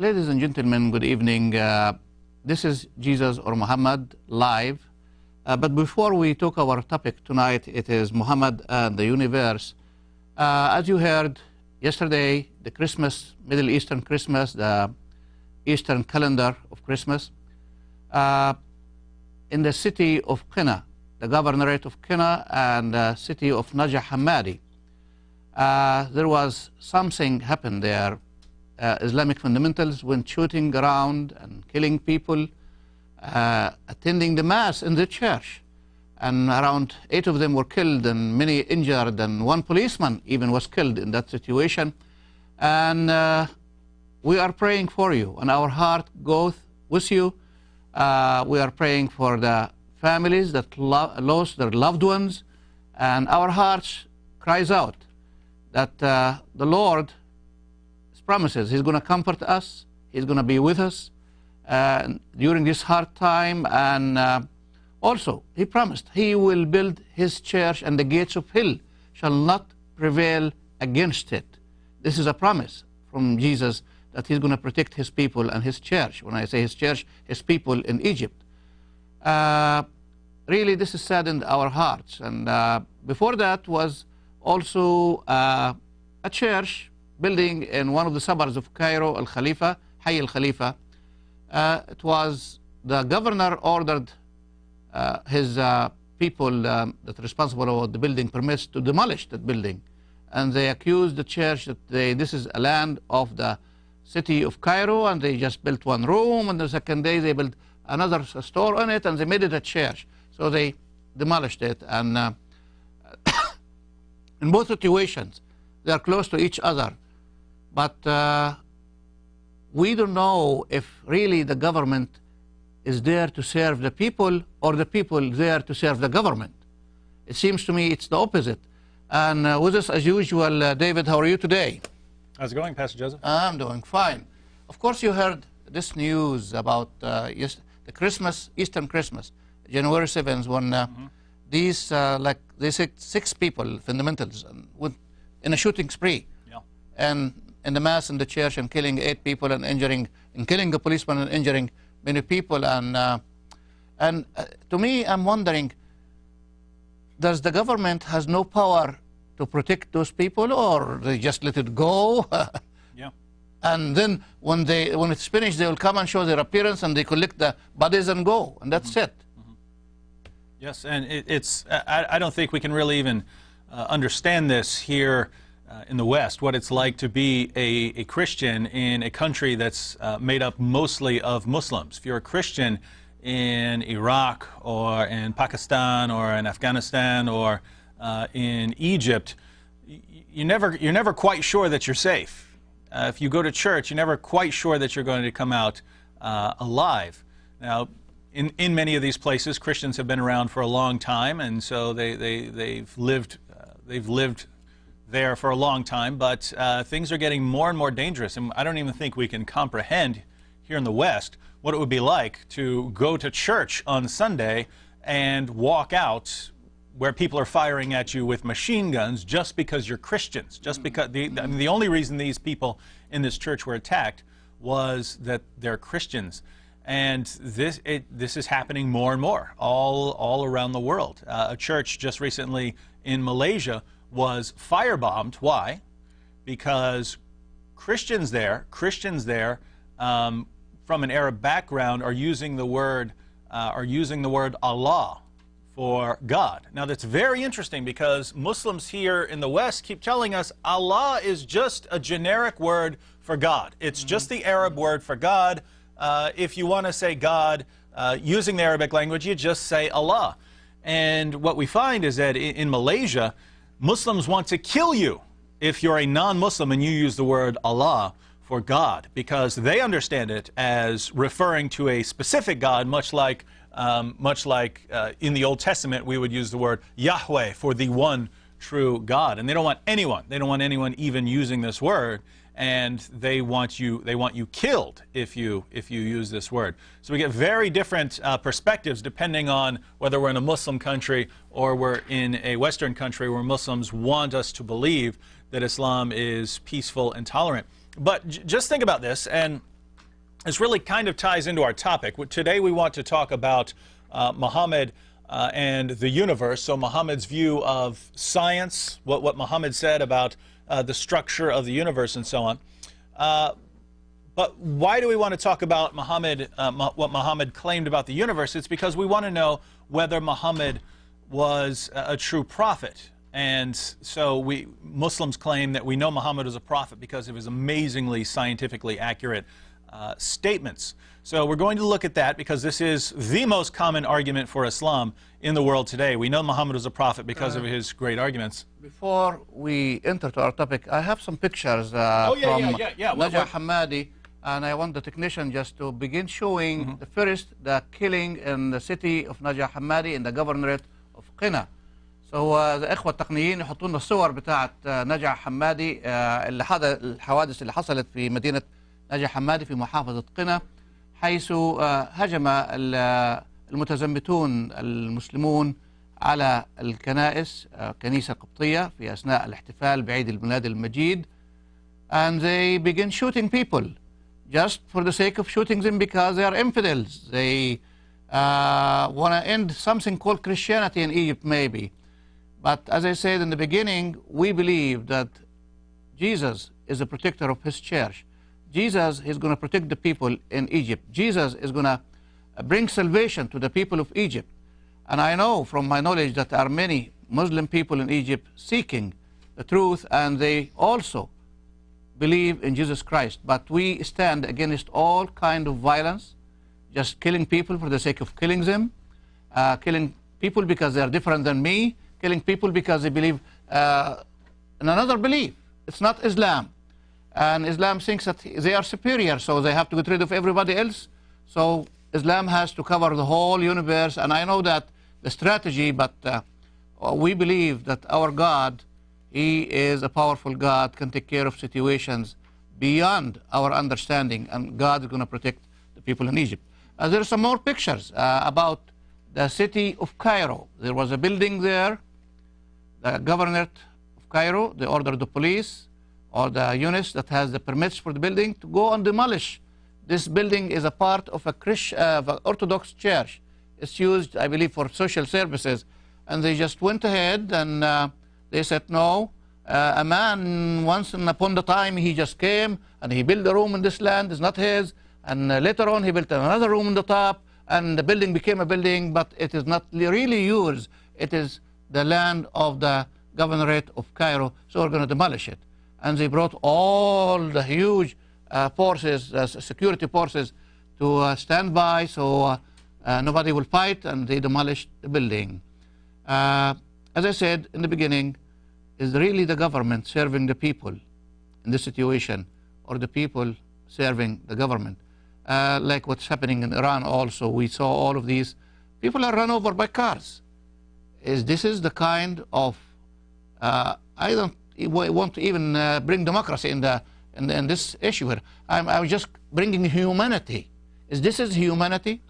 Ladies and gentlemen, good evening. This is Jesus or Muhammad live. But before we talk our topic tonight, it is Muhammad and the universe. As you heard yesterday, the Christmas, Middle Eastern Christmas, the Eastern calendar of Christmas, in the city of Qina, the governorate of Qina and the city of Najah Hammadi, there was something happened there. Islamic fundamentals went shooting around and killing people, attending the mass in the church, and around 8 of them were killed and many injured, and 1 policeman even was killed in that situation. And we are praying for you, and our heart goes with you. We are praying for the families that lost their loved ones, and our hearts cries out that the Lord promises He's going to comfort us, He's going to be with us during this hard time, and also He promised He will build His church and the gates of hell shall not prevail against it. This is a promise from Jesus that He's going to protect His people and His church. When I say His church, His people in Egypt. Really, this has saddened our hearts. And before that was also a church building in one of the suburbs of Cairo, Al-Khalifa, Hayy Al-Khalifa. It was the governor ordered his people that are responsible for the building permits to demolish that building. And they accused the church that this is a land of the city of Cairo, and they just built 1 room, and the second day they built another store on it, and they made it a church. So they demolished it. And in both situations, they are close to each other. But we don't know if really the government is there to serve the people or the people there to serve the government. It seems to me it's the opposite. And with us, as usual, David, how are you today? How's it going, Pastor Joseph? I'm doing fine. Of course, you heard this news about the Christmas, Eastern Christmas, January 7th, when these, like they said, 6 people, fundamentals, went in a shooting spree. Yeah. And in the mass in the church, and killing 8 people and injuring, and killing a policeman and injuring many people. And to me, I'm wondering, does the government has no power to protect those people, or they just let it go? Yeah. And then when it's finished, they will come and show their appearance, and they collect the bodies and go, and that's it. Yes, and I don't think we can really even understand this here in the West, what it's like to be a Christian in a country that's made up mostly of Muslims. If you're a Christian in Iraq or in Pakistan or in Afghanistan or in Egypt, you're never quite sure that you're safe. If you go to church, you're never quite sure that you're going to come out alive. Now, in many of these places, Christians have been around for a long time, and so they've lived there for a long time, but things are getting more and more dangerous, and I don't even think we can comprehend here in the West what it would be like to go to church on Sunday and walk out where people are firing at you with machine guns just because you're Christians, just because the only reason these people in this church were attacked was that they're Christians. And this is happening more and more all around the world. A church just recently in Malaysia was firebombed. Why? Because Christians there from an Arab background are using the word Allah for God. Now that's very interesting, because Muslims here in the West keep telling us Allah is just a generic word for God. It's just the Arab word for God. If you want to say God using the Arabic language, you just say Allah. And what we find is that in Malaysia, Muslims want to kill you if you're a non-Muslim and you use the word Allah for God, because they understand it as referring to a specific God, much like in the Old Testament we would use the word Yahweh for the one true God. And they don't want anyone even using this word, and they want you killed if you use this word. So we get very different perspectives depending on whether we're in a Muslim country or we're in a Western country where Muslims want us to believe that Islam is peaceful and tolerant. But just think about this, and this really kind of ties into our topic. Today we want to talk about Muhammad and the universe. So Muhammad's view of science, what Muhammad said about the structure of the universe and so on. But why do we want to talk about Muhammad, what Muhammad claimed about the universe? It's because we want to know whether Muhammad was a true prophet. And so Muslims claim that we know Muhammad was a prophet because of his amazingly scientifically accurate statements. So we're going to look at that because this is the most common argument for Islam in the world today. We know Muhammad was a prophet because of his great arguments. Before we enter to our topic, I have some pictures from Najah Hammadi, and I want the technician just to begin showing the killing in the city of Najah Hammadi in the governorate of Qina. So الإخوة التقنيين يحطون لنا الصور بتاعت نجع حمادي الحوادث اللي حصلت في مدينة نجع حمادي في محافظة قنا، حيث هجم المتزمتون المسلمون على الكنائس، كنيسة قبطية، في أثناء الاحتفال بعيد الميلاد المجيد. And they begin shooting people just for the sake of shooting them because they are infidels. They want to end something called Christianity in Egypt maybe. But as I said in the beginning, we believe that Jesus is the protector of his church. Jesus is going to protect the people in Egypt. Jesus is going to bring salvation to the people of Egypt. And I know from my knowledge that there are many Muslim people in Egypt seeking the truth, and they also believe in Jesus Christ. But we stand against all kind of violence, just killing people for the sake of killing them, killing people because they are different than me, killing people because they believe in another belief. It's not Islam. And Islam thinks that they are superior, so they have to get rid of everybody else. So Islam has to cover the whole universe. And I know that the strategy, but we believe that our God, he is a powerful God, can take care of situations beyond our understanding, and God is going to protect the people in Egypt. There are some more pictures about the city of Cairo. There was a building there. The governorate of Cairo, they ordered the police or the units that has the permits for the building to go and demolish. This building is a part of a Orthodox church. It's used, I believe, for social services. And they just went ahead and they said, no, a man once upon a time, he just came and he built a room in this land, it's not his. And later on, he built another room on the top, and the building became a building, but it is not really yours. It is the land of the governorate of Cairo, so we're going to demolish it. And they brought all the huge forces, security forces, to stand by so nobody will fight, and they demolished the building. As I said in the beginning, is really the government serving the people in this situation, or the people serving the government? Like what's happening in Iran also, we saw all of these. People are run over by cars. This is the kind of, I don't want to even bring democracy in this issue here. I'm just bringing humanity. This is humanity?